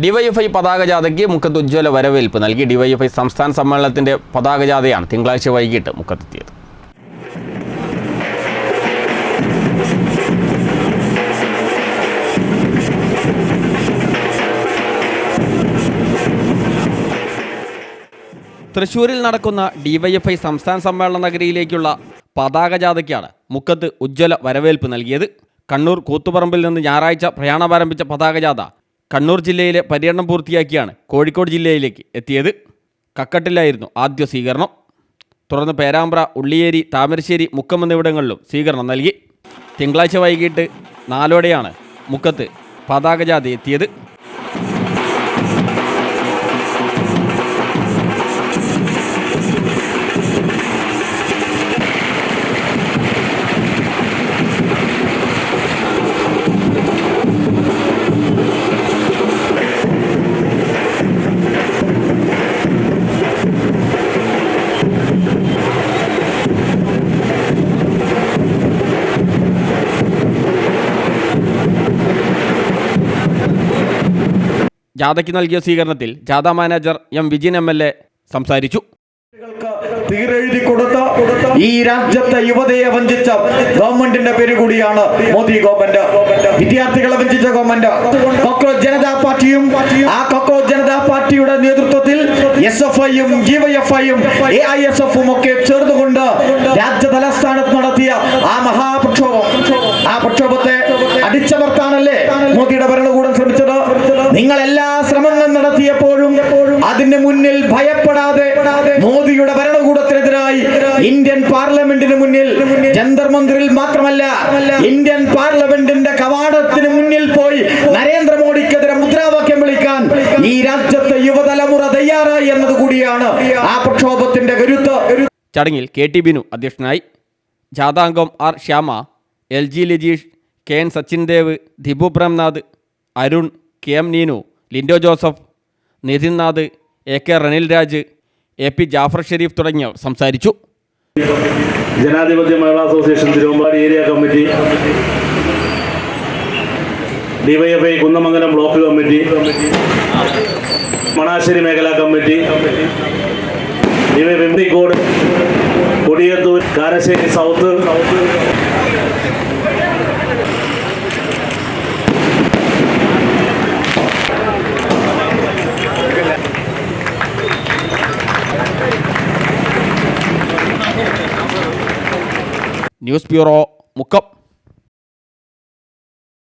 DYFI പതാക ജാഥയ്ക്ക് മുക്കത്ത് ഉജ്ജ്വല വരവേൽപ്പ് നൽകി. ഡിവൈഎഫ്ഐ സംസ്ഥാന സമ്മേളനത്തിൻ്റെ പതാക ജാഥയാണ് തിങ്കളാഴ്ച വൈകിട്ട് മുക്കത്തെത്തിയത്. തൃശ്ശൂരിൽ നടക്കുന്ന ഡിവൈഎഫ്ഐ സംസ്ഥാന സമ്മേളന നഗരിയിലേക്കുള്ള പതാക ജാഥയ്ക്കാണ് മുക്കത്ത് ഉജ്ജ്വല വരവേൽപ്പ് നൽകിയത്. കണ്ണൂർ കൂത്തുപറമ്പിൽ നിന്ന് ഞായറാഴ്ച പ്രയാണം ആരംഭിച്ച പതാക ജാഥ കണ്ണൂർ ജില്ലയിലെ പര്യടനം പൂർത്തിയാക്കിയാണ് കോഴിക്കോട് ജില്ലയിലേക്ക് എത്തിയത്. കക്കട്ടിലായിരുന്നു ആദ്യ സ്വീകരണം. തുടർന്ന് പേരാമ്പ്ര, ഉള്ളിയേരി, താമരശ്ശേരി, മുക്കം എന്നിവിടങ്ങളിലും സ്വീകരണം നൽകി. തിങ്കളാഴ്ച വൈകിട്ട് 4:00-ഓടെയാണ് മുക്കത്ത് പതാക ജാഥ എത്തിയത്. ജാഥയ്ക്ക് നൽകിയ സ്വീകരണത്തിൽ ജാഥ മാനേജർ എം വിജിൻ MLA സംസാരിച്ചു. തീരെഴുതി കൊടുത്ത ഈ രാജ്യത്തെ യുവതയെ വഞ്ചിച്ച ഗവൺമെന്റിന്റെ പേര് കൂടിയാണ് മോദി ഗവൺമെന്റ്. വിദ്യാർത്ഥികളെ വഞ്ചിച്ച ഗവൺമെന്റ്. കോക്രോച്ച് ജനതാ പാർട്ടിയും ആ കോക്രോച്ച് ജനതാ പാർട്ടിയുടെ നേതൃത്വത്തിൽ SFI-യും DYFI-യും AISF-ഉം ഒക്കെ ചേർന്നുകൊണ്ട് രാജ്യ തലസ്ഥാനത്ത് നടത്തിയ ആ മഹാപ്രക്ഷോഭം, ആ പ്രക്ഷോഭത്തെ അടിച്ചമർത്താനല്ലേ മോദിയുടെ ഭരണകൂടം ശ്രമിച്ചത്. നിങ്ങൾ എല്ലാ ശ്രമങ്ങളും നടത്തിയപ്പോഴും അതിന് മുന്നിൽ ഭയപ്പെടാതെ മോദിയുടെ ഭരണകൂടത്തിനെതിരായി ഇന്ത്യൻ പാർലമെന്റിന് മുന്നിൽ, ജന്തർ മന്ദിറിൽ മാത്രമല്ല ഇന്ത്യൻ പാർലമെന്റിന്റെ കവാടത്തിന് മുന്നിൽ പോയി നരേന്ദ്രമോദിക്കെതിരെ മുദ്രാവാക്യം വിളിക്കാൻ ഈ രാജ്യത്തെ യുവതലമുറ തയ്യാറായി എന്നതുകൂടിയാണ് ആ പ്രക്ഷോഭത്തിന്റെ കരുത്ത്. ചടങ്ങിൽ KT ബിനു അധ്യക്ഷനായി. ജാഥാംഗം R Shyama, LG Lajeesh, KN Sachin Dev, Dibu Premnath, Arun, KM Neenu, Lindo Joseph, Nithin Nath, AK Ranil Raj, AP Jaffar Shareef തുടങ്ങിയവർ സംസാരിച്ചു. Janadhipathya Mahila association Thiruvambady area committee, DYFI Kunnamangalam block committee, Manassery മേഖലാ കമ്മിറ്റി, DYFI കോട്, Kodiyathur, Karassery south, news bureau, Mukkam.